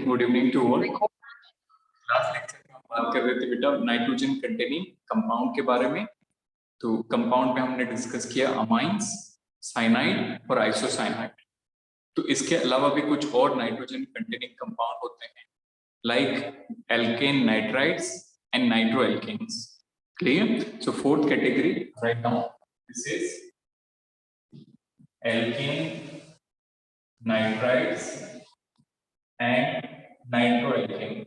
Good evening to all. Last lecture में हम बात कर रहे थे बेटा नाइट्रोजन कंटेनिंग कंपाउंड के बारे में। तो कंपाउंड में हमने डिस्कस किया अमाइंस, साइनाइड और आइसोसाइनाइड। तो इसके अलावा भी कुछ और नाइट्रोजन कंटेनिंग कंपाउंड होते हैं like alkane nitrides and nitro alkanes. Clear? So fourth category right now this is alkane nitrides and nitro alkane.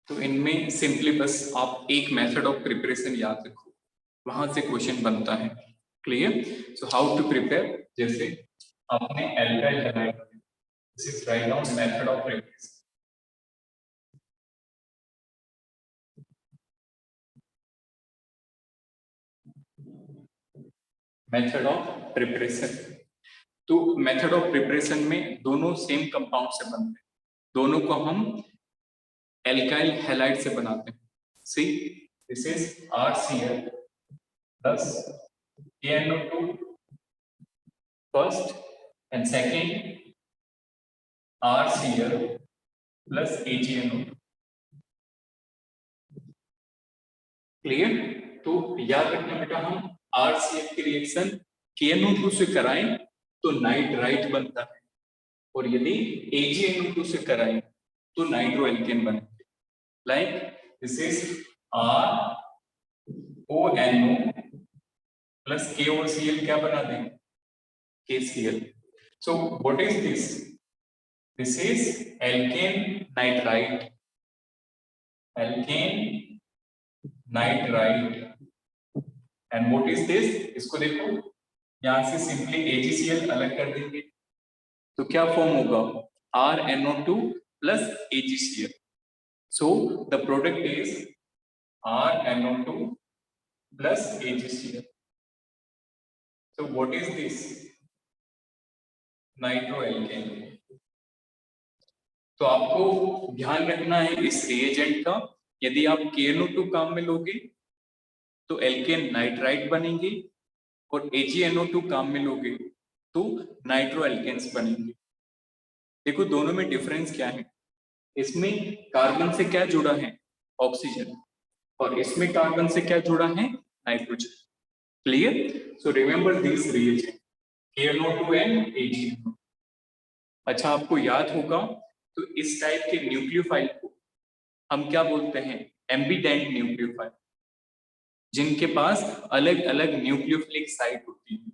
तो इनमें सिंपली बस आप एक मेथड ऑफ प्रिपरेशन याद रखो, वहां से क्वेश्चन बनता है। Clear? So how to prepare, जैसे आपने alkyl halide, this is write down method of preparation. Method of preparation, तो मेथड ऑफ प्रिपरेशन में दोनों सेम कंपाउंड से बनते हैं, दोनों को हम एल्काइल हैलाइड से बनाते हैं। See this is RCl plus KNO2 first and second RCl plus AgNO2। Clear? तो याद रखना बेटा, हम RCl की रिएक्शन KNO2 से कराएं तो नाइट्राइट बनता है, और यदि AgNO2 से कराएं तो नाइट्रो एल्केन बनता है। Like this is RONO plus KOCl क्या बना दें? KCl। So what is this? This is alkane nitrite, alkane nitrite, and what is this? इसको देखो, यहां से सिंपली AgCl अलग कर देंगे तो क्या फॉर्म होगा? RNO2 plus AgCl। So the product is RNO2 plus AgCl। So what is this? नाइट्रोएल्केन। तो आपको ध्यान रखना है इस रिएजेंट का, यदि आप KNO2 काम में लोगे तो एल्केन नाइट्राइट बनेंगे, और AgNO2 काम में लोगे तो नाइट्रो एल्केन्स बनेंगे। देखो दोनों में डिफरेंस क्या है, इसमें कार्बन से क्या जुड़ा है? ऑक्सीजन, और इसमें कार्बन से क्या जुड़ा है? Nitrogen. Clear? So remember this reagent KNO2 and AgNO2। अच्छा, आपको याद होगा तो इस टाइप के न्यूक्लियोफाइल को हम क्या बोलते हैं? एम्बिडेंट न्यूक्लियोफाइल, जिनके पास अलग अलग न्यूक्लियोफिलिक साइट होती है।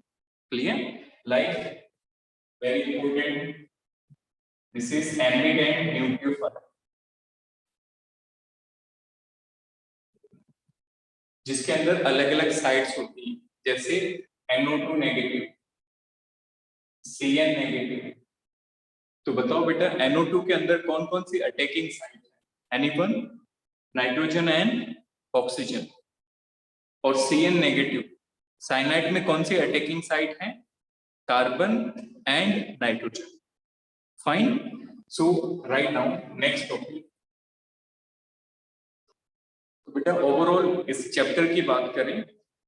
Clear? Like very important, this is ambient nucleophile, जिसके अंदर अलग अलग साइट्स होती हैं, जैसे NO2 नेगेटिव, Cn नेगेटिव। तो बताओ बेटा NO2 के अंदर कौन कौन सी अटैकिंग साइट है? एनीवन? Nitrogen and oxygen. और Cn नेगेटिव, साइनाइड में कौन सी अटैकिंग साइट है? Carbon and nitrogen. Fine. So right now next topic. तो बेटा ओवरऑल इस चैप्टर की बात करें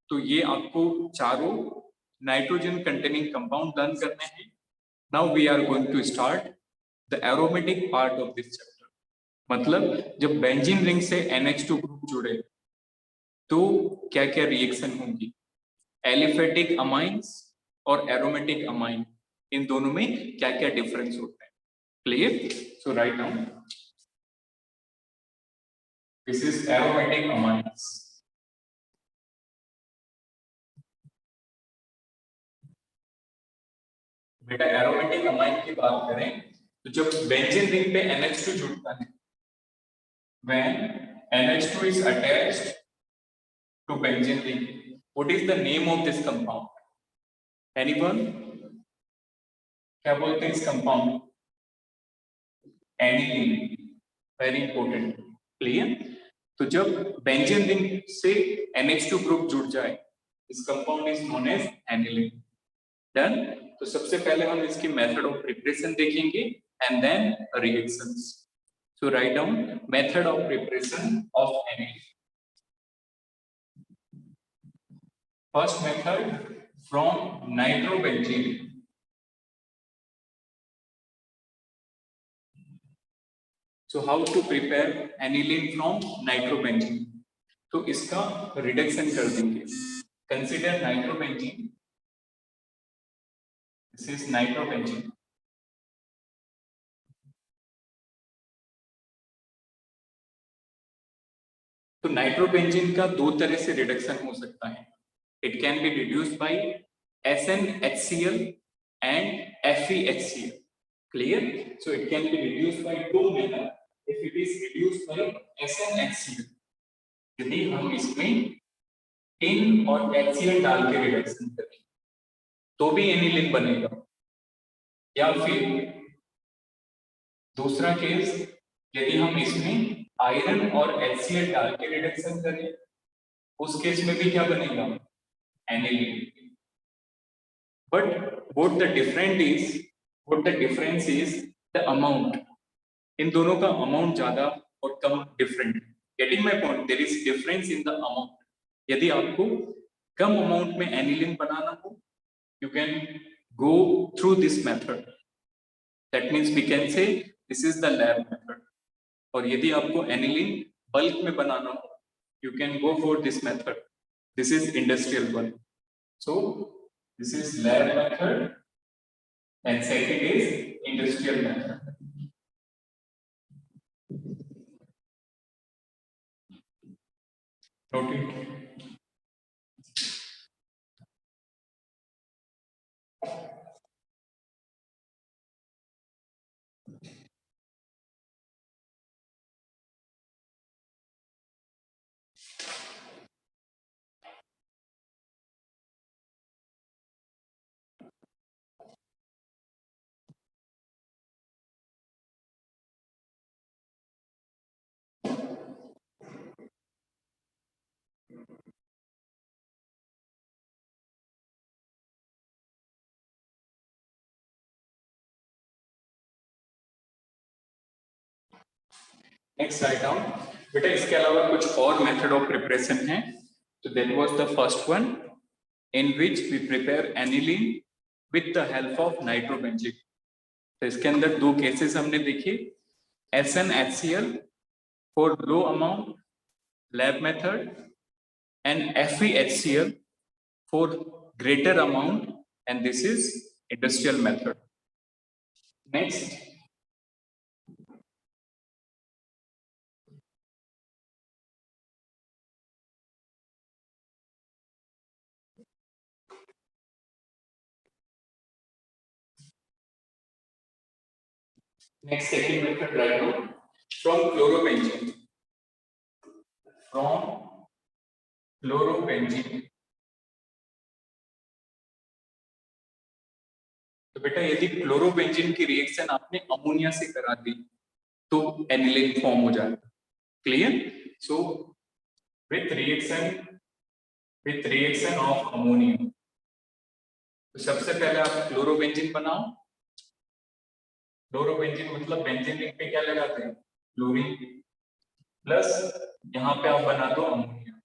तो ये आपको चारों नाइट्रोजन कंटेनिंग कंपाउंड लर्न करने हैं। Now we are going to start the aromatic part of this chapter. मतलब जब बेंजीन रिंग से NH2 ग्रुप जुड़े तो क्या क्या रिएक्शन होंगी? एलिफेटिक अमाइंस और एरोमेटिक अमाइन, इन दोनों में क्या क्या डिफरेंस होता है? Clear? So right now this is aromatic amines. बेटा एरोमेटिक अमाइन की बात करें तो जब बेंजीन रिंग पे NH2 जुड़ता है, when NH2 is attached to benzene ring, what is the name of this compound? Anyone? क्या बोलते हैं इस compound? Aniline. Very important. Clear? तो जब बेंजीन रिंग से NH2 ग्रुप जुड़ जाए, इस compound is known as aniline. Done? तो सबसे पहले हम इसकी मेथड ऑफ प्रिपरेशन देखेंगे and then reactions. So write down method of preparation of aniline. First method, from nitrobenzene So how to prepare aniline from nitrobenzene? तो इसका reduction कर देंगे. Consider nitrobenzene. This is nitrobenzene. तो nitrobenzene का दो तरह से रिडक्शन हो सकता है. It can be reduced by SnHCl and FeHCl. Clear? So it can be reduced by two manner. If it is reduced by SnHCl, यदि हम इसमें टिन और HCl डाल के रिडक्शन करें तो भी एनिलीन बनेगा. या फिर दूसरा केस, यदि हम इसमें आयरन और HCl डाल के रिडक्शन करें, उस केस में भी क्या बनेगा? Aniline. But what the difference is the amount. इन दोनों का अमाउंट ज्यादा और कम different. Getting my point? There is difference in the amount. यदि आपको कम अमाउंट में एनिलीन बनाना हो, you can go through this method. That means we can say this is the lab method. और यदि आपको एनिलीन बल्क में बनाना हो, you can go for this method. This is industrial one. So this is lab method and second is industrial method. Note it. Next write down. बेटा इसके अलावा कुछ और मेथड ऑफ प्रिपरेशन है. तो that was the first one in which we prepare aniline with the help of nitrobenzene. तो इसके अंदर दो केसेस हमने देखे. SnHCl for low amount lab method and FeHCl for greater amount and this is industrial method. Next second method right now from chlorobenzene. From chlorobenzene. तो बेटा यदि chlorobenzene की रिएक्शन आपने अमोनिया से करा दी तो एनिलीन फॉर्म हो जाएगा. Clear? So with reaction of ammonia, तो सबसे पहले आप क्लोरोबेंजीन बनाओ. क्लोरोबेंजीन मतलब बेंजीन रिंग पे क्या लगाते हैं? क्लोरीन. प्लस यहाँ पे आप बना दो ammonia.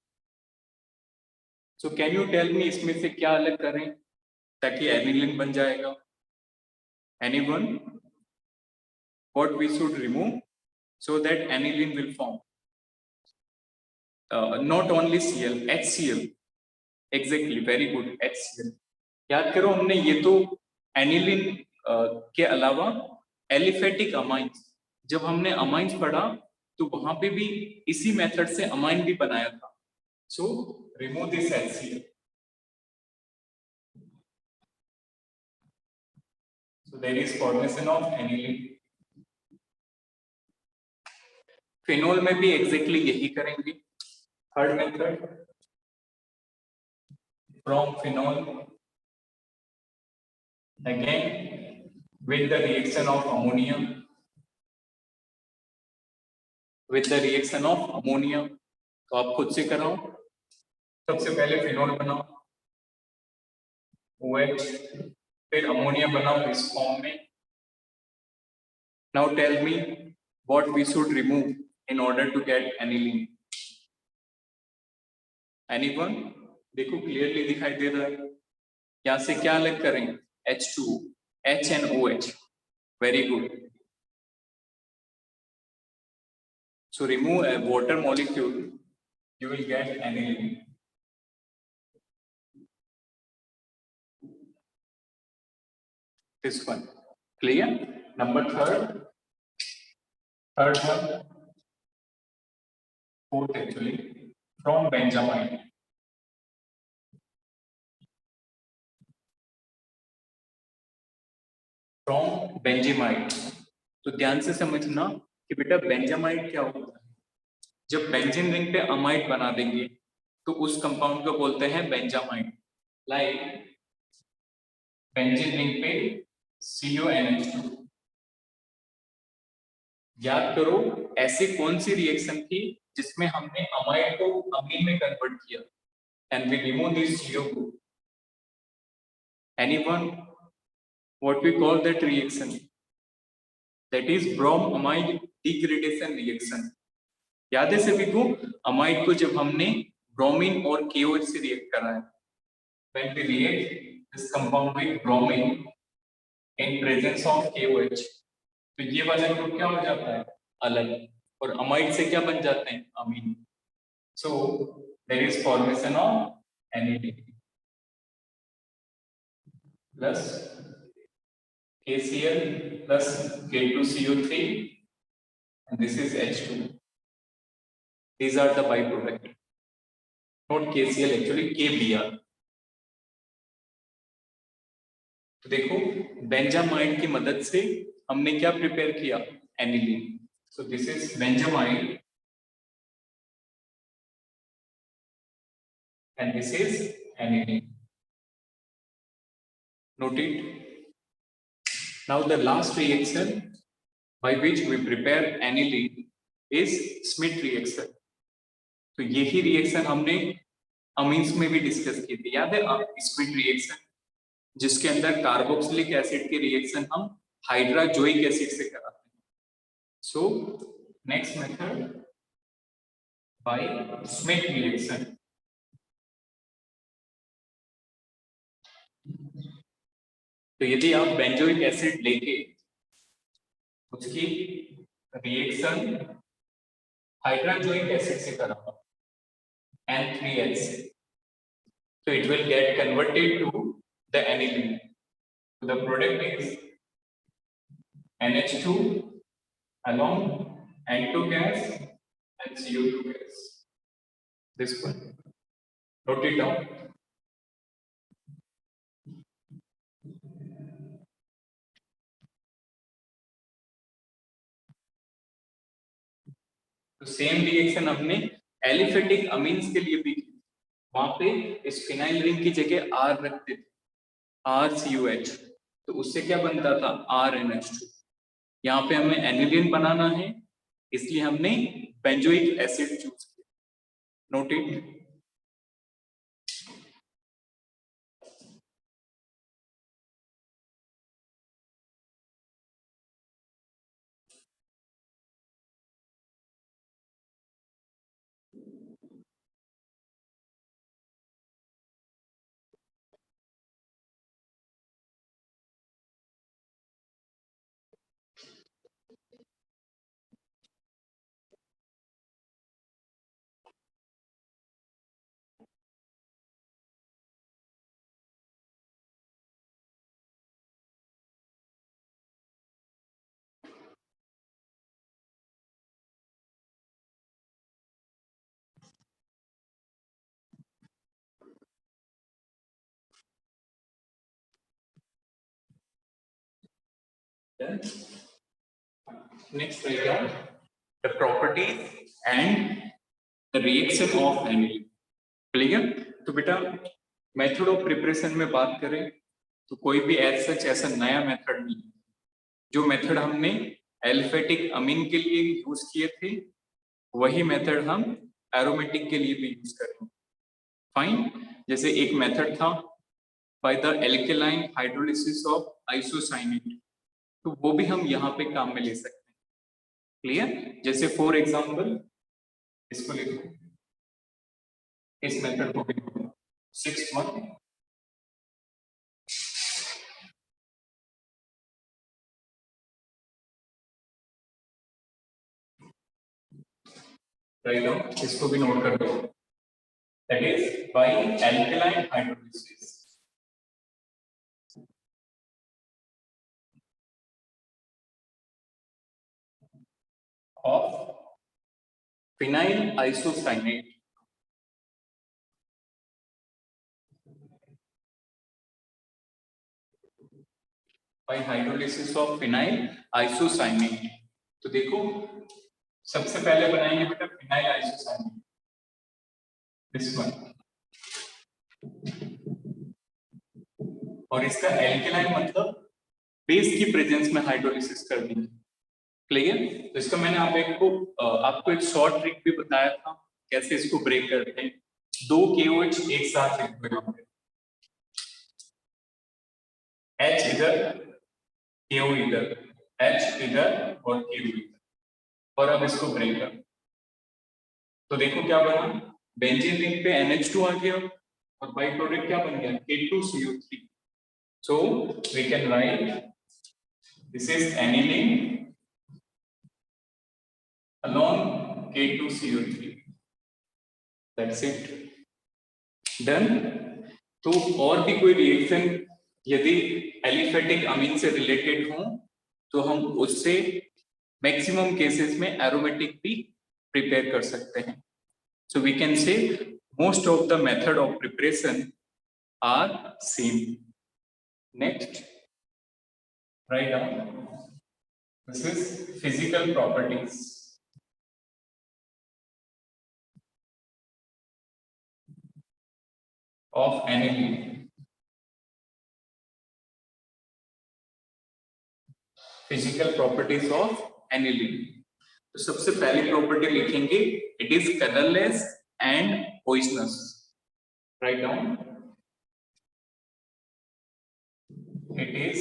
So can you tell me इसमें से क्या अलग करें ताकि एनिलीन बन जाएगा? Anyone? What we should remove so that aniline will form? Not only Cl, HCl. Exactly, very good. HCl. याद करो हमने ये तो एनिलीन के अलावा एलिफेटिक अमाइंस, जब हमने अमाइंस पढ़ा तो वहां पे भी इसी मेथड से अमाइन भी बनाया था. So remove this HCl. So there is formation of aniline. Phenol में भी एग्जैक्टली यही करेंगे. Third method from phenol again with the reaction of ammonia. With the reaction of ammonia. तो आप खुद से कराओ. सबसे पहले फिनोल बनाओ OH, फिर अमोनिया बनाओ इस फॉर्म में. Now tell me what we should remove in order to get aniline. Anyone? देखो क्लियरली दिखाई दे रहा है. यहाँ से क्या अलग करें? H2, H and OH. Very good. So remove a water molecule, you will get aniline. This one, clear? Number third one, fourth actually, from benjamine. From बेंजामाइट। तो ध्यान से समझना कि बेटा बेंजामाइट क्या होता है। जब बेंजीन रिंग पे अमाइड बना देंगे तो उस कंपाउंड को बोलते हैं बेंजामाइड। लाइक बेंजीन रिंग पे CONH2। याद करो ऐसी कौन सी रिएक्शन थी जिसमें हमने अमाइड को अमीन में कन्वर्ट किया, and we remove this CO group. Anyone? What we call that reaction? That is bromamide degradation reaction. याद है सभी को, अमाइड को जब हमने ब्रोमीन और KOH से रिएक्ट कराया, when we react this compound with bromine in presence of KOH, तो ये वाला ग्रुप क्या हो जाता है, अलग, और अमाइड से क्या बन जाते हैं, अमीन। So there is formation of NAD plus KCl plus K2CO3, and this is H2. These are the byproduct, not KCl actually, KBr. तो देखो बेंजामाइड की मदद से हमने क्या प्रिपेयर किया, aniline. So this is benzamide and this is aniline. Note it. Now the last reaction by which we prepare aniline is Schmidt reaction. तो यही रिएक्शन हमने अमीन्स में भी डिस्कस की थी, याद है Schmidt रिएक्शन, जिसके अंदर कार्बोक्सिलिक एसिड की रिएक्शन हम हाइड्राजोइक एसिड से कराते हैं। So next method by Schmidt reaction. तो यदि आप बेंजोइक एसिड लेके उसकी रिएक्शन हाइड्राजोइक एसिड से कराओ N3H से, तो it will get converted to the aniline. So the product is NH2 along N2 gas and CO2 gas. This one, note it down. तो सेम रिएक्शन हमने aliphatic amines के लिए भी की, वहां पे इस फिनाइल रिंग की जगह R रखते थे, RCOH, तो उससे क्या बनता था, RNH2। यहाँ पे हमें एनिलीन बनाना है, इसलिए हमने बेंजोइक एसिड चूज किया। Note it. नेक्स्ट रहेगा the properties and the reaction of aniline. Clear? तो बेटा मेथड ऑफ प्रिपरेशन में बात करें तो कोई भी सच ऐसा नया मेथड नहीं, जो मेथड हमने एल्फेटिक अमीन के लिए यूज किए थे वही मेथड हम एरोमेटिक के लिए भी यूज करेंगे। फाइन। जैसे एक मेथड था by the alkaline hydrolysis of isocyanate, तो वो भी हम यहाँ पे काम में ले सकते हैं। क्लियर? जैसे फॉर एग्जांपल इसको लिखो, इस मेथड को लिखो 6 मंथ राइट डाउन, इसको भी नोट कर दो, that is by alkaline hydrolysis of phenyl isocyanate by hydrolysis of phenyl isocyanate। तो देखो सबसे पहले बनाएंगे बेटा फिनाइल आइसोसाइनेट, दिस वन, और इसका एल्केलाइन मतलब बेस की प्रेजेंस में हाइड्रोलिसिस कर देंगे। क्लियर? तो इसका मैंने आपको एक शॉर्ट ट्रिक भी बताया था कैसे इसको ब्रेक करते हैं। 2 KOH एक साथ लिख दो यहाँ पे, H इधर KO इधर, H इधर और KO इधर, और अब इसको ब्रेक कर। तो देखो क्या बना, बेंजीन रिंग पे NH2 आ गया और बाई प्रोडक्ट क्या बन गया K2CO3। So we can write this is aniline along K2CO3, that's it, done. तो और भी कोई रिएक्शन यदि एलिफेटिक अमीन से रिलेटेड हो तो हम उससे मैक्सिमम केसेस में एरोमेटिक भी प्रिपेयर कर सकते हैं। So we can say most of the method of preparation are same. Next, write down, this is physical properties of aniline। Physical properties of aniline, तो सबसे पहली प्रॉपर्टी लिखेंगे it is colourless and poisonous. Write down, it is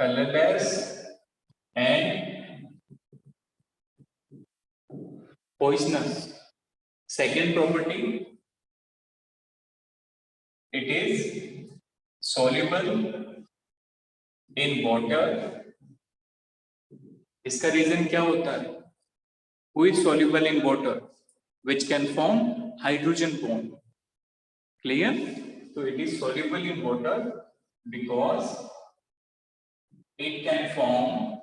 colourless and poisonous. Second property, it is soluble in water। इसका reason क्या होता है, who is soluble in water which can form hydrogen bond। clear? so it is soluble in water because it can form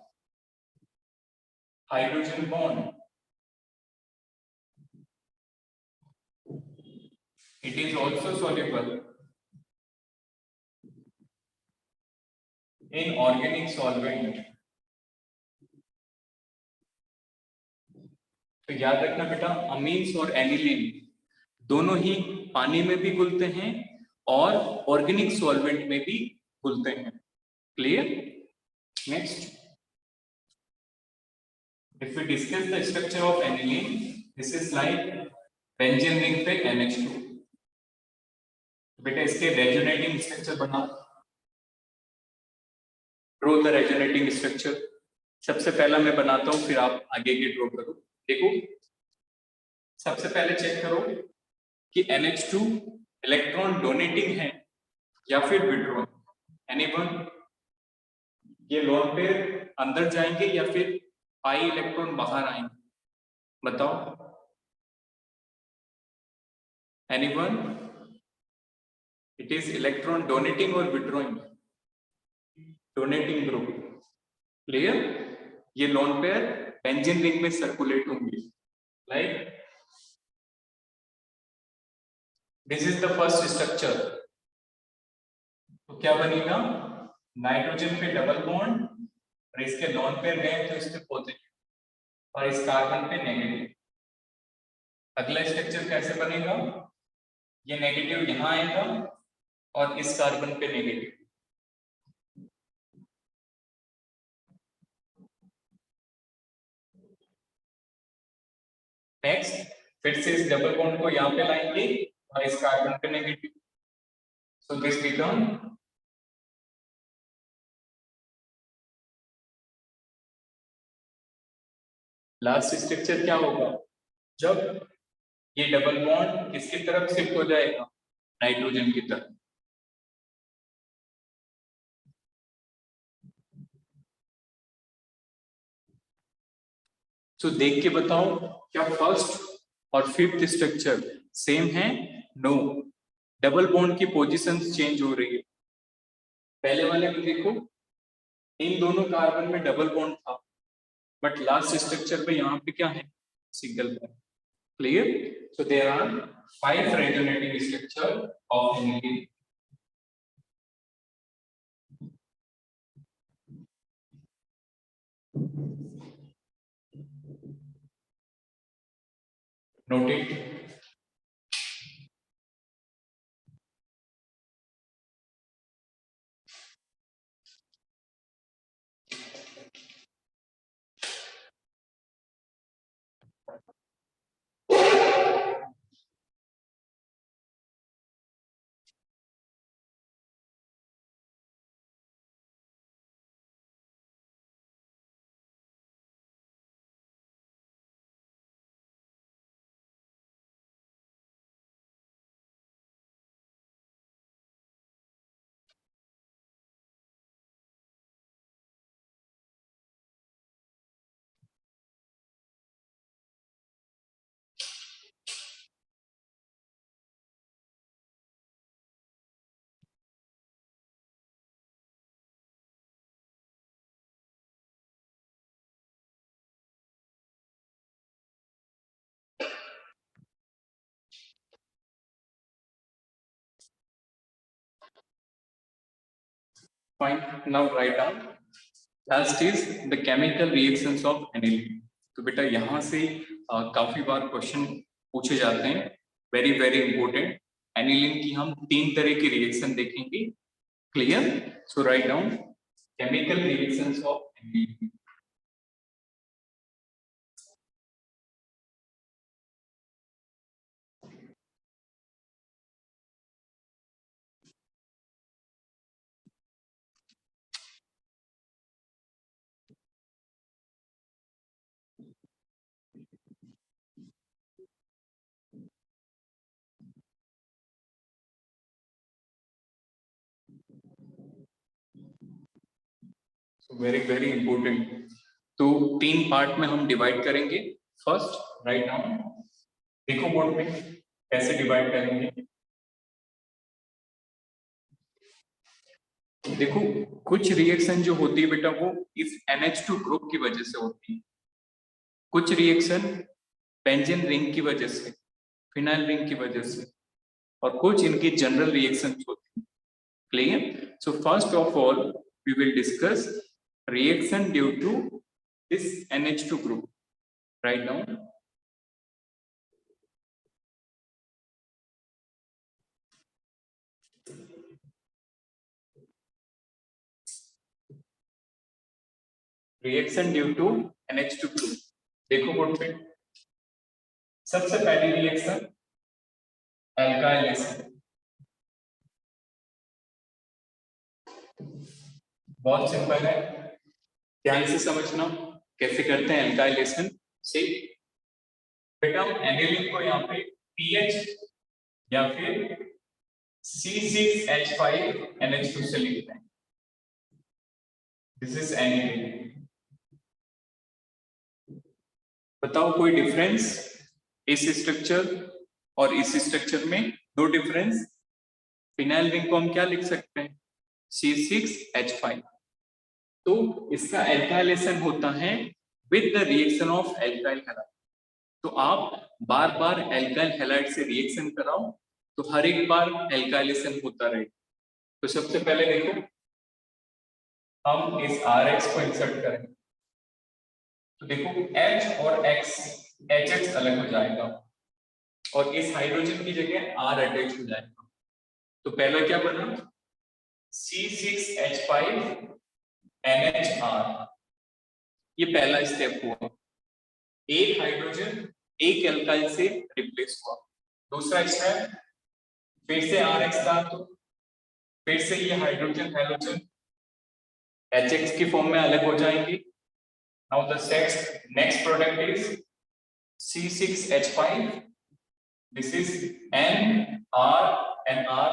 hydrogen bond। it is also soluble in organic solvent। तो याद रखना बेटा, amines और aniline दोनों ही पानी में भी घुलते हैं और ऑर्गेनिक सॉल्वेंट में भी घुलते हैं। Clear? Next, if we discuss the structure of aniline, this is like benzene ring पे NH2। बेटा इसके रेजोनेटिंग स्ट्रक्चर बना, ड्रॉ द रेजोनेटिंग स्ट्रक्चर। सबसे पहला मैं बनाता हूं, फिर आप आगे की ड्रॉ करो। देखो सबसे पहले चेक करो कि NH2 इलेक्ट्रॉन डोनेटिंग है या फिर विड्रॉइंग। एनीवन? ये लोन पेयर अंदर जाएंगे या फिर पाई इलेक्ट्रॉन बाहर आएंगे, बताओ। Anyone? It is electron donating और विड्रॉइंग? Donating group. क्लियर? ये लोन पेयर बेंजीन रिंग में सर्कुलेट होंगे। Like this is the first structure. तो क्या बनेगा, नाइट्रोजन पे डबल बॉन्ड और इसके लोन पेयर गए तो इसके पॉजिटिव और इस कार्बन पे नेगेटिव। अगला स्ट्रक्चर कैसे बनेगा, ये नेगेटिव यहां आएगा और इस कार्बन पे नेगेटिव। नेक्स्ट, फिर से इस डबल बॉन्ड को यहां पे लाएंगे और इस कार्बन पे negative. So this become last structure क्या होगा, जब ये डबल बॉन्ड किसकी तरफ शिफ्ट हो जाएगा, नाइट्रोजन की तरफ। सो देख के बताओ क्या फर्स्ट और फिफ्थ स्ट्रक्चर सेम है? नो, डबल बॉन्ड की पोजीशंस चेंज हो रही है। पहले वाले में देखो इन दोनों कार्बन में डबल बॉन्ड था, बट लास्ट स्ट्रक्चर में यहाँ पे क्या है? Single bond. Clear? So there are 5 resonating structure of aniline. Note it. Fine. Now write down. Last is the chemical reactions of aniline. तो बेटा यहाँ से काफी बार क्वेश्चन पूछे जाते हैं, वेरी वेरी इंपॉर्टेंट। एनिलीन की हम 3 तरह की रिएक्शन देखेंगे। Clear? So write down chemical reactions of aniline. Very very important. तो 3 पार्ट में हम डिवाइड करेंगे। फर्स्ट राइट डाउन, देखो बोर्ड में कैसे डिवाइड करेंगे। देखो कुछ रिएक्शन जो होती है बेटा वो इस NH2 ग्रुप की वजह से होती है, कुछ रिएक्शन बेंजीन रिंग की वजह से, फिनाइल रिंग की वजह से, और कुछ इनकी जनरल रिएक्शन होती है। Clear? So first of all we will discuss reaction due to this NH2 group. Write down reaction due to NH2 group. देखो बोर्ड पे सबसे पहली रिएक्शन एल्काइलेशन। बहुत सिंपल है, ध्यान से समझना कैसे करते हैं एल्काइलेशन से। बेटा हम एनिलीन को यहाँ पे पीएच या फिर C6H5NH2 से लिखते हैं। This is aniline. बताओ कोई डिफरेंस इस स्ट्रक्चर और इस स्ट्रक्चर में? दो डिफरेंस। फिनाइल रिंग को हम क्या लिख सकते हैं? C6H5। तो इसका एल्काइलेशन होता है with the reaction of alkyl halide. तो आप बार बार एल्काइल हैलाइड से रिएक्शन कराओ तो हर एक बार एल्काइलेशन होता रहे। तो सबसे पहले देखो हम इस RH को इंसर्ट करेंगे तो देखो H और X, HH अलग हो जाएगा और इस हाइड्रोजन की जगह R अटैच हो जाएगा। तो पहला क्या बना? C6H5NHR। ये पहला स्टेप हुआ, एक हाइड्रोजन एक एल्काइल से रिप्लेस हुआ। दूसरा स्टेप फिर से RX था तो फिर से ये हाइड्रोजन हाइड्रोजन HX की फॉर्म में अलग हो जाएंगे। Now the next product is C6H5. This is NR and R.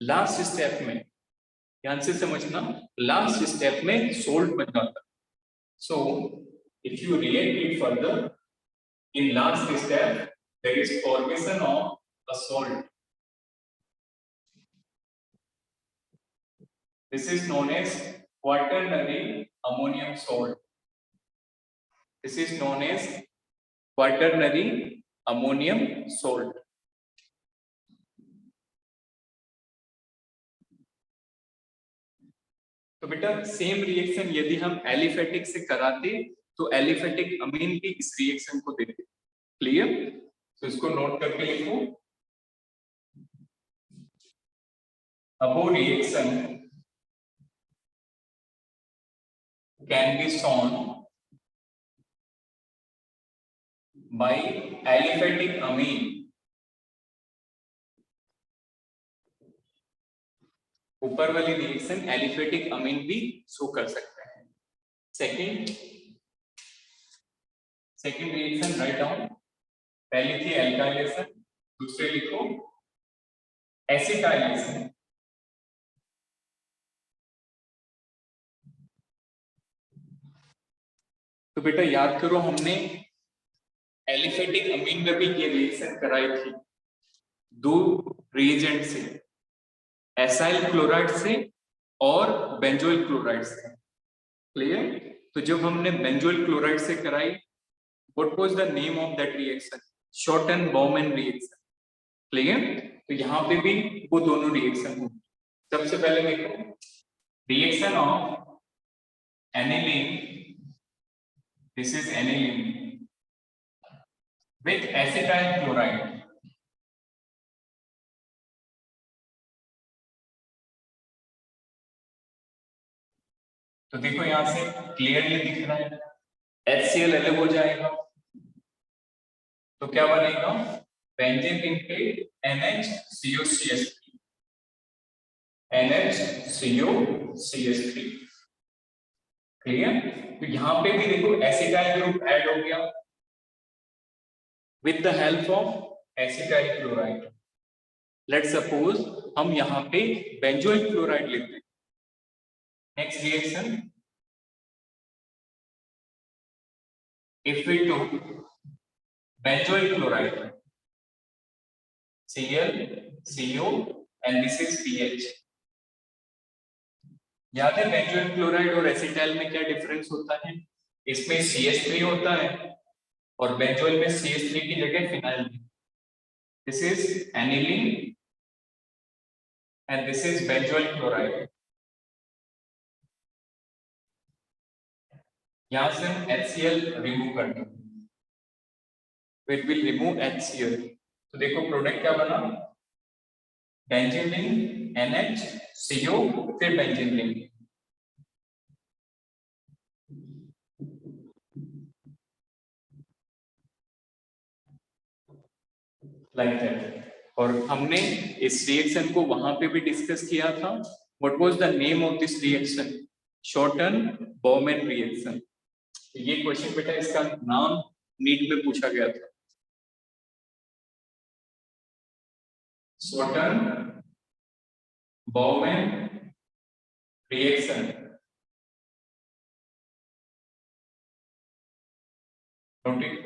Last step में ध्यान से समझना, लास्ट स्टेप में सोल्ट बन जाता है। सो If you react it further, in last step, there is formation of a salt. This is known as quaternary ammonium salt. This is known as quaternary ammonium salt. तो बेटा same reaction यदि हम aliphatic से कराते तो aliphatic अमीन भी इस reaction को देते। क्लियर? तो इसको नोट करके लिखो। Above reaction can be shown by aliphatic amine ऊपर वाली रिएक्शन एलिफेटिक अमीन भी शो कर सकते हैं। Second reaction write down. पहली थी एल्काइलेशन, दूसरे लिखो एसिटाइलेशन। तो बेटा याद करो हमने एलिफेटिक अमीन में भी ये रिएक्शन कराई थी दो रिएजेंट से, एसाइल क्लोराइड से और बेंजोइल क्लोराइड से। क्लियर? तो जब हमने बेंजोइल क्लोराइड से कराई, what was the name of that reaction? Schotten Baumann reaction. Clear? तो यहाँ पे भी वो दोनों रिएक्शन होंगे। सबसे पहले देखो reaction of aniline, this is aniline with acetyl chloride. तो देखो यहां से क्लियरली दिख रहा है HCl अलग हो जाएगा, तो क्या बनेगा? Benzene ring NHCOCH3, NHCOCH3। Clear? तो यहां पे भी देखो एसिटाइल ग्रुप ऐड हो गया with the help of acetyl chloride. Let's suppose हम यहां पे बेंजोइल क्लोराइड लेते हैं। Next reaction, if we took benzoyl chloride, Cl, CO and this is PH। याद है बेंजोइल क्लोराइड और एसिटाइल में क्या डिफरेंस होता है? इसमें CH3 होता है और बेंजोइल में CH3 की जगह phenyl. This is aniline and this is benzoyl chloride। यहां से हम HCl रिमूव कर देंगे, फिर विल रिमूव HCl। तो देखो प्रोडक्ट क्या बना? बेंजीन रिंग NHCO फिर बेंजीन रिंग। Like that. और हमने इस रिएक्शन को वहां पे भी डिस्कस किया था। What was the name of this reaction? Schotten Baumann reaction. ये क्वेश्चन बेटा इसका नाम नीट में पूछा गया था। शॉर्टन-बॉउमैन रिएक्शन। नोटिस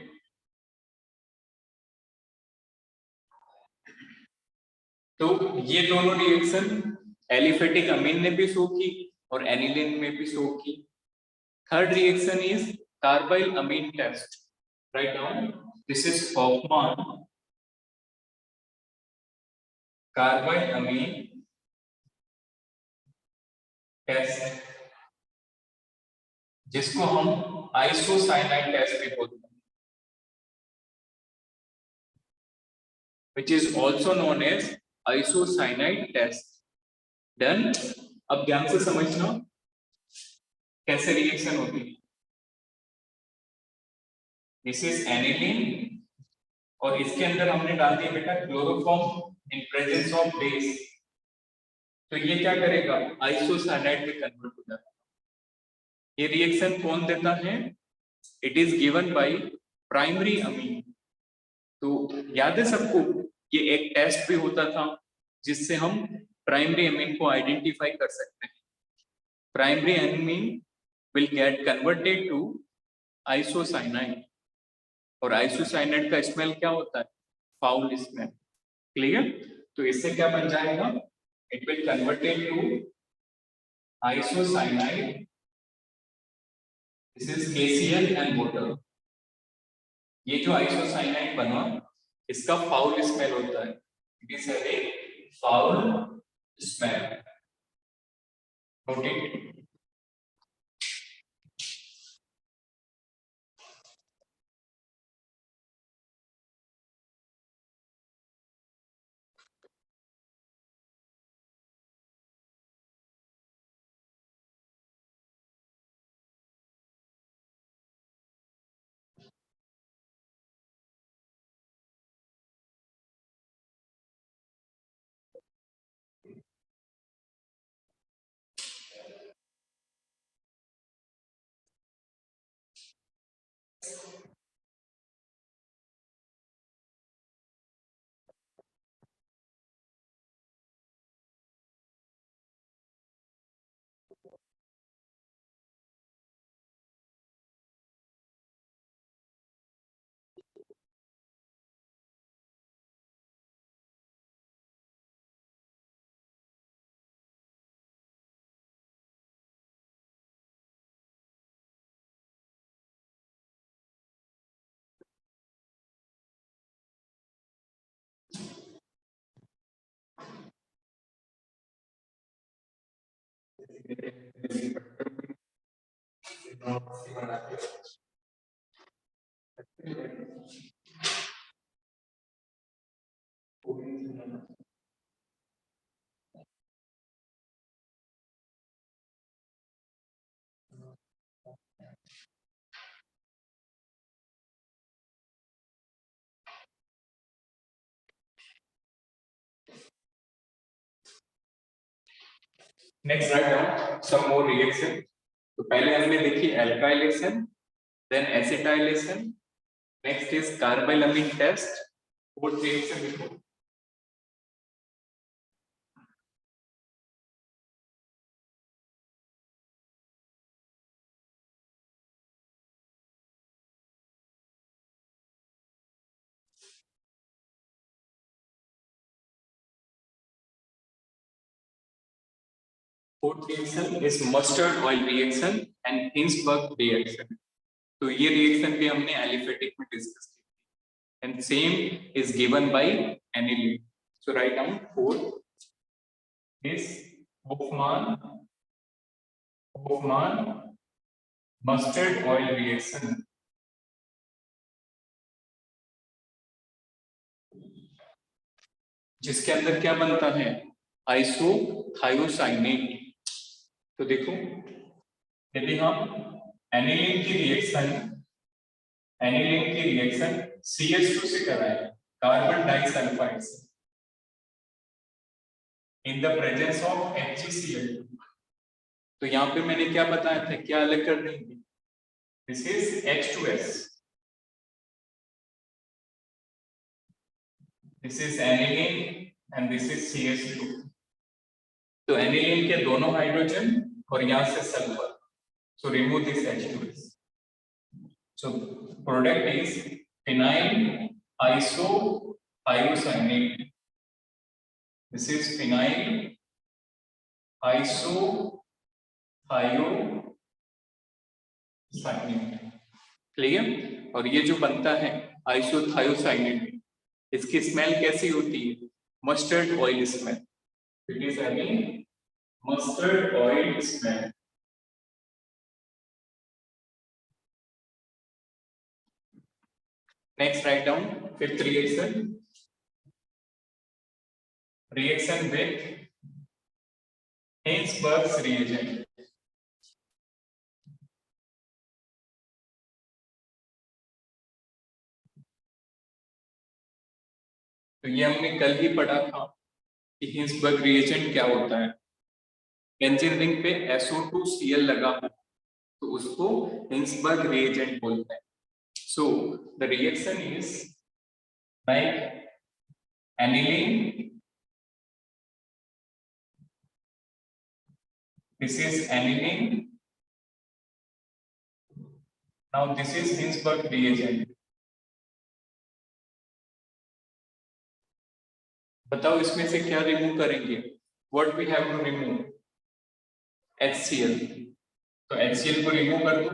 तो ये दोनों रिएक्शन एलिफेटिक अमीन ने भी शो की और एनिलीन में भी शो की। Third reaction is carbylamine test. Write down, this is Hofmann carbylamine test, जिसको हम आइसोसाइनाइड टेस्ट भी बोलते हैं, which is also known as isocyanide test। Done? अब ध्यान से समझना कैसे रिएक्शन होती है। दिस इज एनिलीन और इसके अंदर हमने डाल दिया बेटा chloroform in presence of base. तो ये क्या करेगा? आइसोसाइनाइड में कन्वर्ट हो जाता है। ये रिएक्शन कौन देता है? It is given by primary amine. तो याद है सबको ये एक टेस्ट भी होता था जिससे हम प्राइमरी अमीन को आइडेंटिफाई कर सकते हैं। Primary amine will get converted to isocyanide, और आइसोसाइनाइड का स्मेल क्या होता है? Foul smell. क्लियर? तो इससे क्या बन जाएगा? It will converted to isocyanide, this is KCl and water. ये जो आइसोसाइनाइड बना, इसका फाउल स्मेल होता है, it is having foul smell. Okay, next write down some more reaction. तो पहले हमने देखी alkylation, then acetylation, next is carbylamine test. Fourth reaction देखो, fourth reaction is mustard oil reaction and Hinsberg reaction. तो ये reaction भी हमने aliphatic में डिस्कस की, and same is given by aniline. So write down fourth is होफमान mustard oil reaction, जिसके अंदर क्या बनता है? आइसोथायोसाइनेट। तो देखो, यदि हम एनिलीन की रिएक्शन CH2 से कराएं, कार्बन डाइसल्फाइड से, in the presence of HgCl2, तो यहाँ पे मैंने क्या बताया था, क्या अलग कर देंगे? This is H2S, this is aniline and this is CH2। तो एनिलीन के दोनों हाइड्रोजन और यहाँ से sulphur, so remove this H2S. So product is phenyl isothiocyanate. This is phenyl isothiocyanate. Clear? और ये जो बनता है आइसोथायोसाइनेट, इसकी स्मेल कैसी होती है? Mustard oil smell. It is having mustard oil smell. Next, write down fifth reaction with Hinsberg's reagent. तो ये हमने कल ही पढ़ा था कि हिंसबर्ग रिएजेंट क्या होता है। बेंजीन रिंग पे SO2Cl लगा हो तो उसको हिंसबर्ग रिएजेंट बोलते हैं। So the reaction is like aniline, this is aniline now this is Hinsberg reagent. बताओ इसमें से क्या रिमूव करेंगे? What we have to remove? HCl। तो HCl को रिमूव कर दो।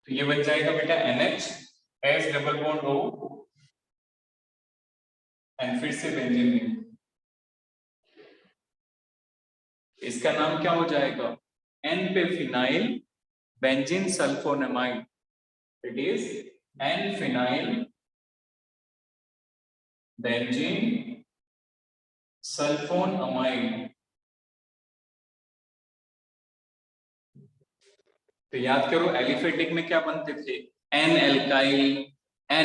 तो ये बन जाएगा बेटा NH H double bond O and फिर से बेंजीन रिंग। इसका नाम क्या हो जाएगा? N पे phenyl benzene sulphonamide. It is N phenyl benzene sulphonamide. तो याद करो एलिफेटिक में क्या बनते थे? N alkyl, N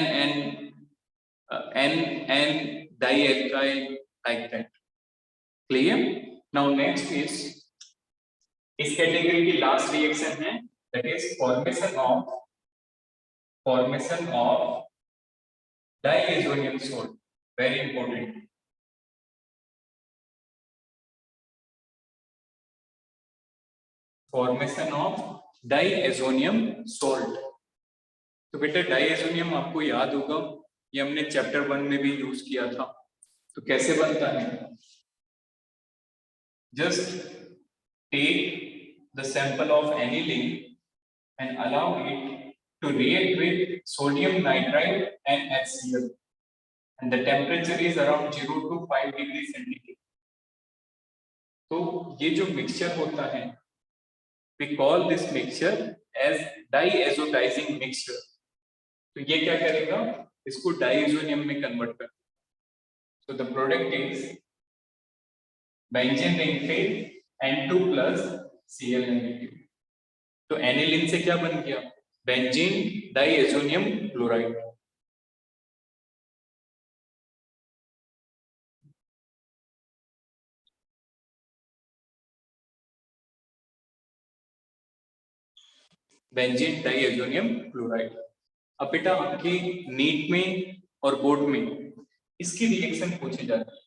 di alkyl, like that. Clear? Now next is, इस कैटेगरी की लास्ट रिएक्शन है, that is formation of diazonium salt. Very important. Formation of diazonium salt. तो बेटा डाइएजोनियम आपको याद होगा, ये हमने चैप्टर 1 में भी यूज किया था। तो कैसे बनता है? Just take the sample of aniline and allow it to react with sodium nitrite and HCl, and the temperature is around 0 to 5 degree centigrade. तो ये जो मिक्सचर होता है, we call this mixture as diazotizing mixture. तो ये क्या करेगा? इसको डाइएजोनियम में कन्वर्ट कर। So the product is benzene ring पे N2 plus Cl negative। तो एनिलीन से क्या बन गया? Benzene diazonium chloride. Benzene diazonium chloride. अब बेटा आपकी नीट में और बोर्ड में इसकी रिएक्शन पूछी जाती है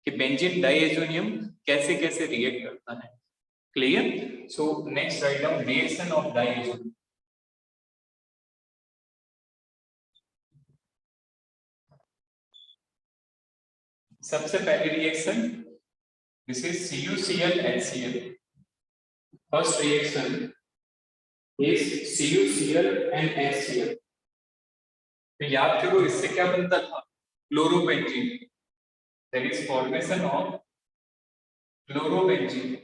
कि बेंजीन डाइएजोनियम कैसे कैसे रिएक्ट करता है। Clear? So next write down reaction of diazonium. सबसे पहली reaction, this is CuCl HCl। First reaction is CuCl and HCl। तो याद करो इससे क्या बनता था? Chlorobenzene. There is formation of chlorobenzene.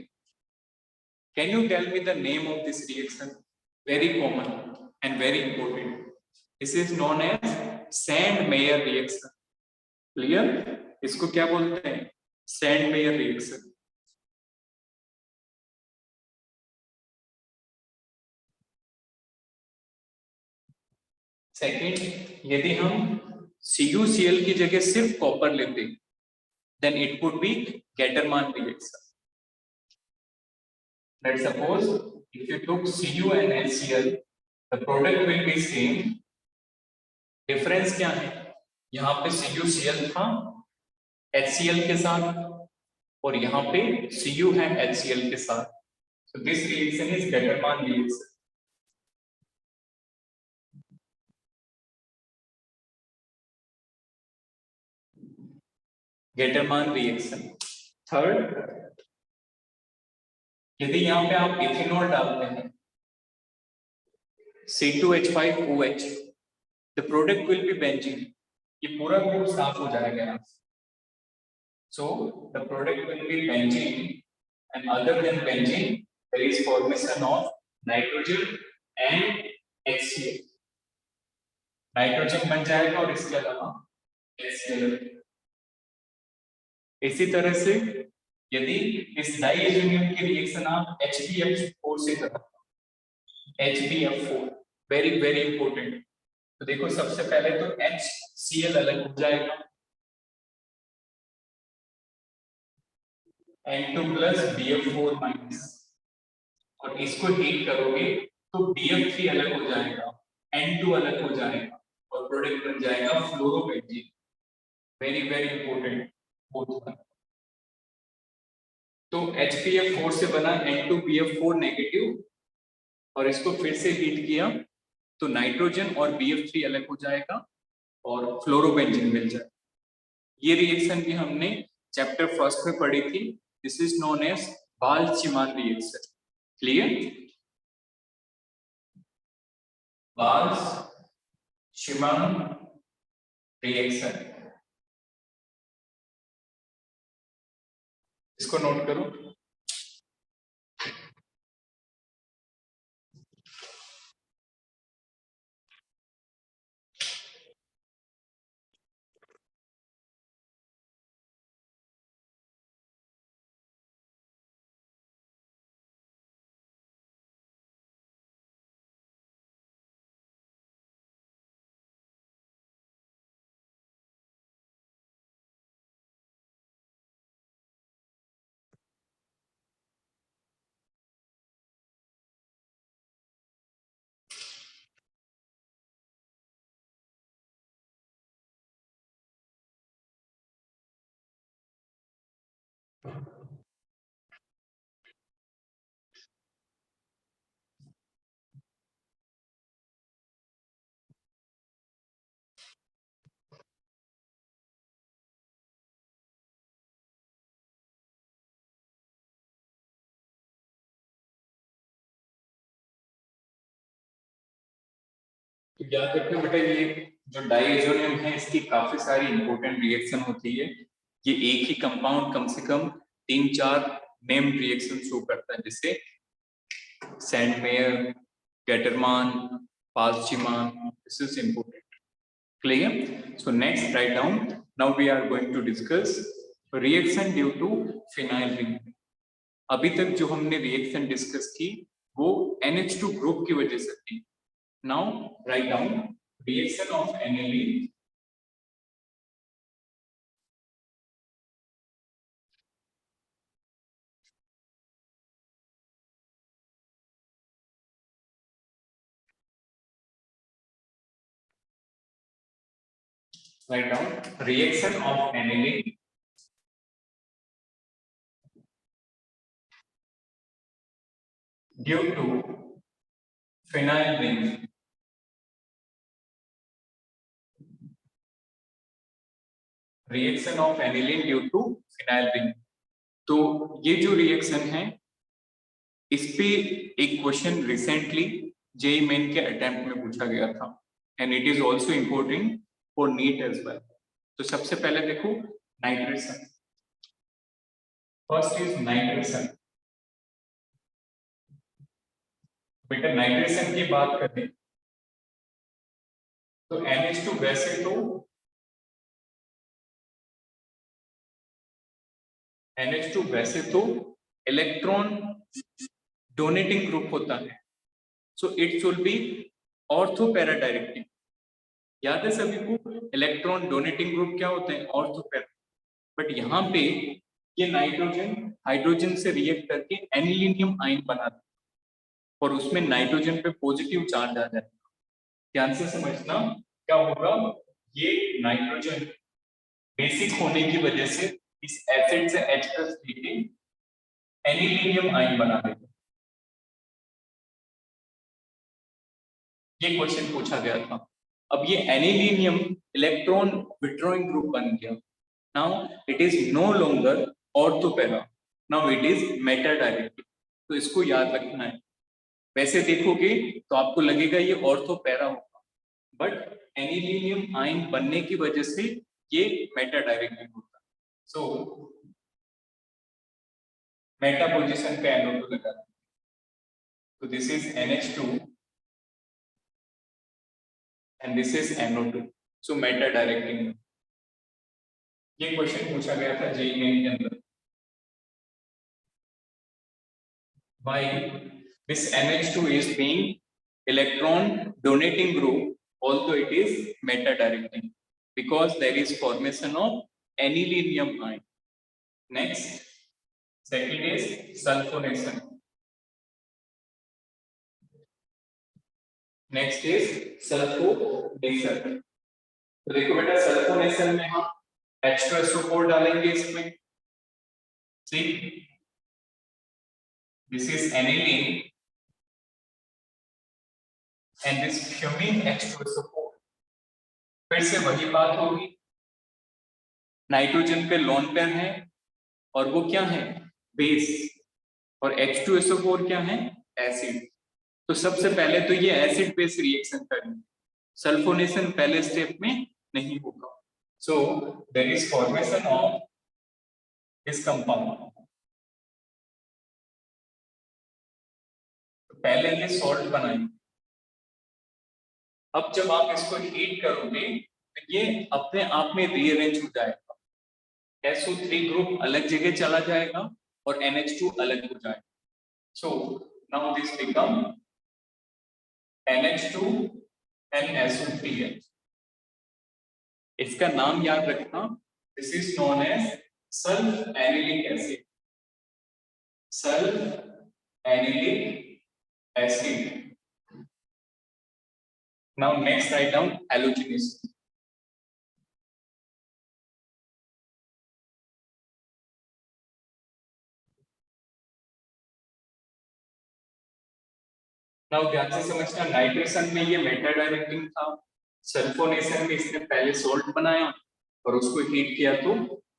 Can you tell me the name of this reaction? Very common and very important. This is known as Sand-Meyer reaction. Clear? इसको क्या बोलते हैं? Sand-Meyer reaction. सेकेंड, यदि हम CuCl की जगह सिर्फ copper लेते, then it would be Gattermann reaction. Let's suppose if you took Cu and HCl, the product will be same. Difference क्या है? यहाँ पे CuCl था HCl के साथ और यहाँ पे Cu है HCl के साथ। So this reaction is Gattermann reaction. Gattermann reaction. Third, यदि यहाँ पे आप इथेनॉल डालते हैं C2H5OH, the product will be benzene. ये पूरा ग्रुप साफ हो जाएगा यहाँ से। So the product will be benzene, and other than benzene, there is formation of nitrogen and HCl. Nitrogen बन जाएगा और इसके अलावा HCl। इसी तरह से यदि इस डाइएजोनियम की रिएक्शन आप HbF4 से करो, HbF4 वेरी वेरी इंपॉर्टेंट। तो देखो सबसे पहले तो HCl अलग हो जाएगा, N2 plus BF4 माइनस, और इसको हीट करोगे तो BF3 अलग हो जाएगा, N2 अलग हो जाएगा और प्रोडक्ट बन जाएगा fluorobenzene. Very very important both. तो HPF4 से बना N2BF4 नेगेटिव, और इसको फिर से हीट किया तो नाइट्रोजन और BF3 अलग हो जाएगा और फ्लोरोबेंजीन मिल जाएगा। ये रिएक्शन भी हमने चैप्टर फर्स्ट में पढ़ी थी। This is known as Balz Schiemann reaction. Clear? Balz Schiemann reaction, इसको नोट करो। तो याद रखना बेटा, ये जो डाइएजोनियम है इसकी काफी सारी इंपॉर्टेंट रिएक्शन होती है। ये एक ही कंपाउंड कम से कम 3-4 नेम रिएक्शन शो करता है, जैसे Sandmeyer, Gattermann, Balz Schiemann. This is important. Clear? So next write down, now we are going to discuss reaction due to phenyl ring. अभी तक जो हमने रिएक्शन डिस्कस की वो NH2 ग्रुप की वजह से थी। Now write down reaction of aniline write down reaction of aniline due to phenyl ring. Reaction of aniline due to phenyl ring. तो ये जो रिएक्शन है इस पे एक क्वेश्चन रिसेंटली जेईई मेन के अटेम्प्ट में पूछा गया था, and it is also important for NEET as well. तो सबसे पहले देखो नाइट्रेशन। First is nitration. बेटा नाइट्रेशन की बात करें तो NH2 वैसे तो NH2 वैसे तो इलेक्ट्रॉन डोनेटिंग ग्रुप होता है, so it will be ortho para directive. याद है सभी को इलेक्ट्रॉन डोनेटिंग ग्रुप क्या होते हैं? Ortho para. बट यहाँ पे ये नाइट्रोजन हाइड्रोजन से रिएक्ट करके एनिलीनियम आयन बनाता है और उसमें नाइट्रोजन पे पॉजिटिव चार्ज आ जाता है। ध्यान से समझना क्या होगा, ये नाइट्रोजन बेसिक होने की वजह से इस एसिड से H+ लेके एनिलीनियम आयन बना देगा। ये क्वेश्चन पूछा गया था। अब ये एनिलीनियम इलेक्ट्रॉन विथड्रॉइंग ग्रुप बन गया। Now it is no longer ortho para, now it is meta directive. तो इसको याद रखना है। वैसे देखोगे तो आपको लगेगा ये ऑर्थो पैरा होगा, बट एनिलीनियम आयन बनने की वजह से ये मेटा डायरेक्टिव होता है। सो मेटा पोजीशन पे NO2 लगा। तो this is NH2 and this is NO2, so Meta directing. ये क्वेश्चन पूछा गया था जेईई मेन के अंदर। Why this NH2 is being electron donating group although it is meta directing? Because there is formation of anilinium ion. Next, second is sulfonation. Next is sulfonation. तो देखो बेटा sulphonation में हम H2SO4 डालेंगे इसमें, see this is aniline and this fuming H2SO4। फिर से वही बात होगी, नाइट्रोजन पे लोन पेयर है और वो क्या है, बेस, और H2SO4 क्या है, एसिड। तो सबसे पहले तो ये एसिड बेस रिएक्शन करेंगे, सल्फोनेशन पहले स्टेप में नहीं होगा। So there is formation of this compound. तो पहले ये सॉल्ट बनाएंगे, अब जब आप इसको हीट करोगे तो ये अपने आप में रीअरेंज हो जाएगा, SO3 ग्रुप अलग जगह चला जाएगा और NH2 अलग हो जाएगा। So now this become NH2 and SO3H। इसका नाम याद रखना, this is known as sulphanilic acid, sulphanilic acid. Now next write down halogenation। Now ध्यान से समझना, नाइट्रेशन में ये मेटा डायरेक्टिंग था, सल्फोनेशन में इसने पहले सॉल्ट बनाया और उसको हीट किया तो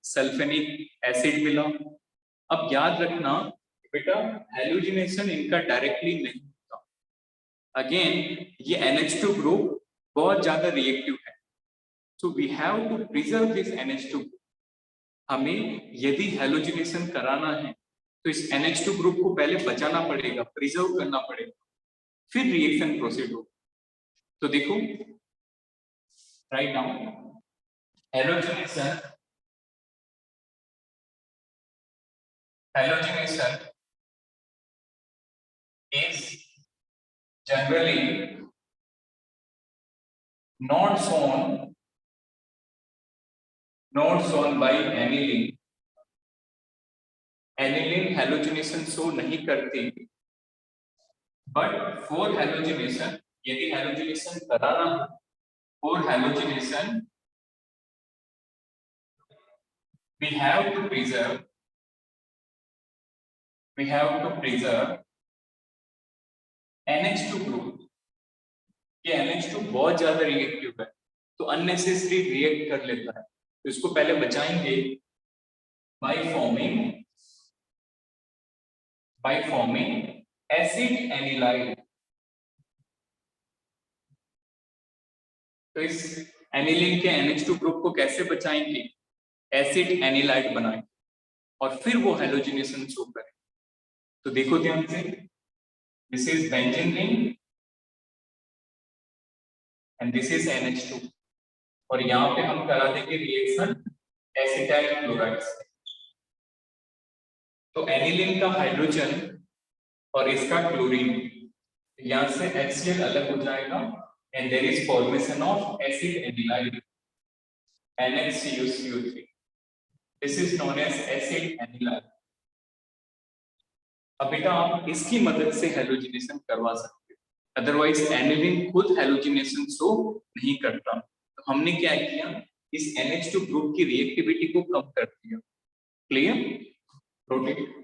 सल्फेनिक एसिड मिला। अब याद रखना बेटा, हैलोजिनेशन इनका डायरेक्टली नहीं होता। अगेन ये NH2 ग्रुप बहुत ज्यादा रिएक्टिव है, so we have to preserve this NH2। हमें यदि हैलोजिनेशन कराना है तो इस NH2 ग्रुप को पहले बचाना पड़ेगा, प्रिजर्व करना पड़ेगा, फिर रिएक्शन प्रोसीड हो। तो देखो right now halogenation is generally not shown by aniline। aniline halogenation show नहीं करती, बट फॉर हैलोजिनेशन, यदि हैलोजिनेशन कराना हो, for halogenation we have to preserve NH2 group. ये NH2 बहुत ज्यादा रिएक्टिव है तो अननेसेसरी रिएक्ट कर लेता है, तो इसको पहले बचाएंगे by forming acid anilide। तो इस एनिलीन के NH2 ग्रुप को कैसे बचाएंगे, एसिड एनिलाइड बनाएंगे और फिर वो हैलोजिनेशन शो करें। तो देखो ध्यान से, this is benzene ring and this is NH2 और यहाँ पे हम करा देंगे रिएक्शन एसिटाइल क्लोराइड से। तो एनिलीन का हाइड्रोजन और इसका क्लोरीन, यहाँ से HCl अलग हो जाएगा and there is formation of acid anilide NHCuCO3। This is known as acid anilide. अब बेटा आप इसकी मदद से हैलोजिनेशन करवा सकते हो, अदरवाइज एनिलीन खुद हैलोजिनेशन शो नहीं करता। तो हमने क्या किया, इस NH2 ग्रुप की रिएक्टिविटी को कम कर दिया। क्लियर? रोटेट।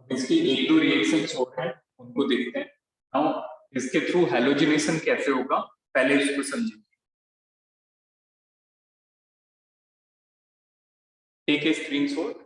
इसकी एक दो रिएक्शंस और हैं, उनको देखते हैं। नाउ इसके थ्रू हैलोजिनेशन कैसे होगा पहले इसको समझेंगे। Take a screenshot.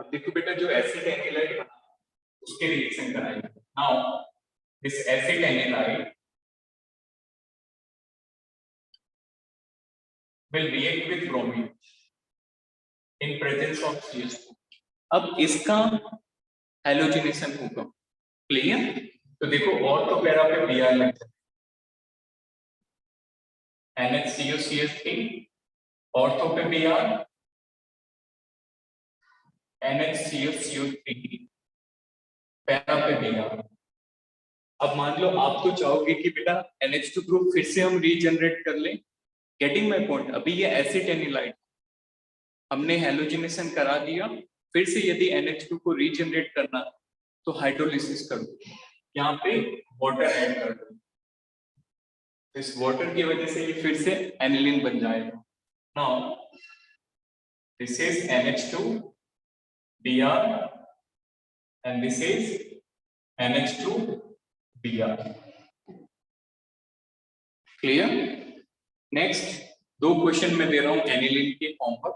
अब देखो बेटा, जो एसिड एनिलाइड बना उसके रिएक्शन कराएंगे। Now this acid anilide will react with bromine in presence of CH2। अब इसका हैलोजिनेशन होगा। क्लियर? तो देखो और तो पैरा पे Br लग जाए, NHCOCH3 और तो पे Br, NHCOCO3 पैरा पे Br। अब मान लो आप तो चाहोगे कि बेटा NH2 ग्रुप फिर से हम रीजनरेट कर लें, गेटिंग माय पॉइंट। अभी ये एसिड एनिलाइड हमने हेलोजिनेशन करा दिया, फिर से यदि NH2 को रीजनरेट करना तो हाइड्रोलिसिस करो, यहाँ पे वाटर ऐड कर दो, इस वाटर की वजह से ये फिर से एनिलीन बन जाएगा। Now this is NH2 Br and this is NH2 Br। Clear? Next दो क्वेश्चन मैं दे रहा हूं एनिलीन के फॉर्म पर,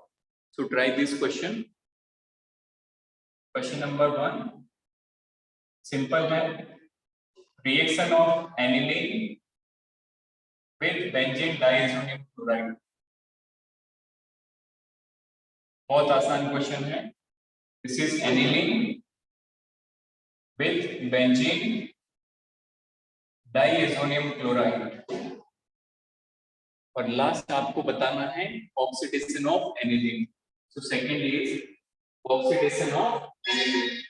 so try this question. Question number 1 simple है, reaction of aniline with benzene diazonium chloride. बहुत आसान क्वेश्चन है। This is aniline with benzene diazonium chloride, और लास्ट आपको बताना है oxidation of aniline. So second is oxidation of aniline.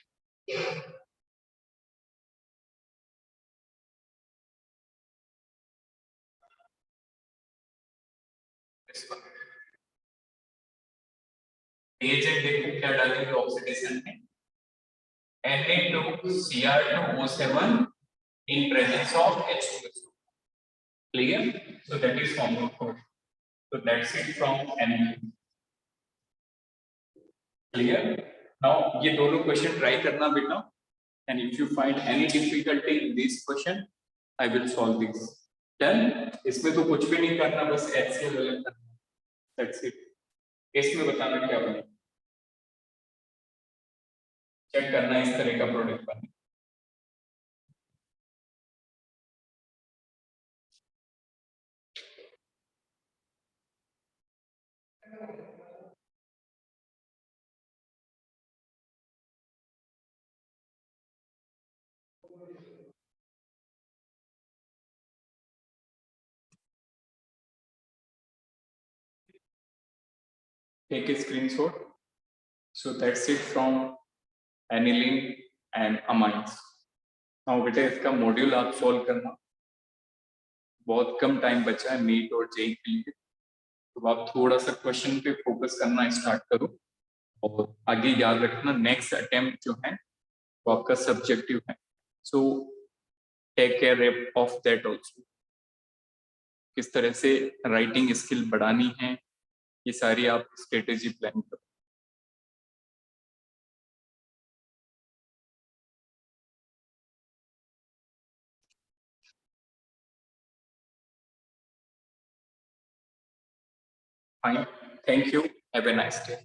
Reagent देखो क्या डालेंगे ऑक्सीडेशन में, Na2Cr2O7 in presence of H2SO। Clear? So that is formula 4. So that's it from NA। Clear? Now ये दोनों क्वेश्चन ट्राई करना बेटा, and if you find any difficulty in this question, I will solve this। Done? इसमें तो कुछ भी नहीं करना, बस HCl अलग करना। That's it। इसमें बताना क्या बने, चेक करना इस तरह का प्रोडक्ट बने। Take a screenshot। So that's it from aniline and amines। now बेटा इसका मॉड्यूल आप सॉल्व करना, बहुत कम टाइम बचा है नीट और जेई के लिए, तो आप थोड़ा सा क्वेश्चन पे फोकस करना स्टार्ट करो, और आगे याद रखना नेक्स्ट अटेम्प्ट जो है वो आपका सब्जेक्टिव है। So take care of that also, किस तरह से राइटिंग स्किल बढ़ानी है, ये सारी आप स्ट्रेटेजी प्लान करो। Fine, thank you, have a nice day.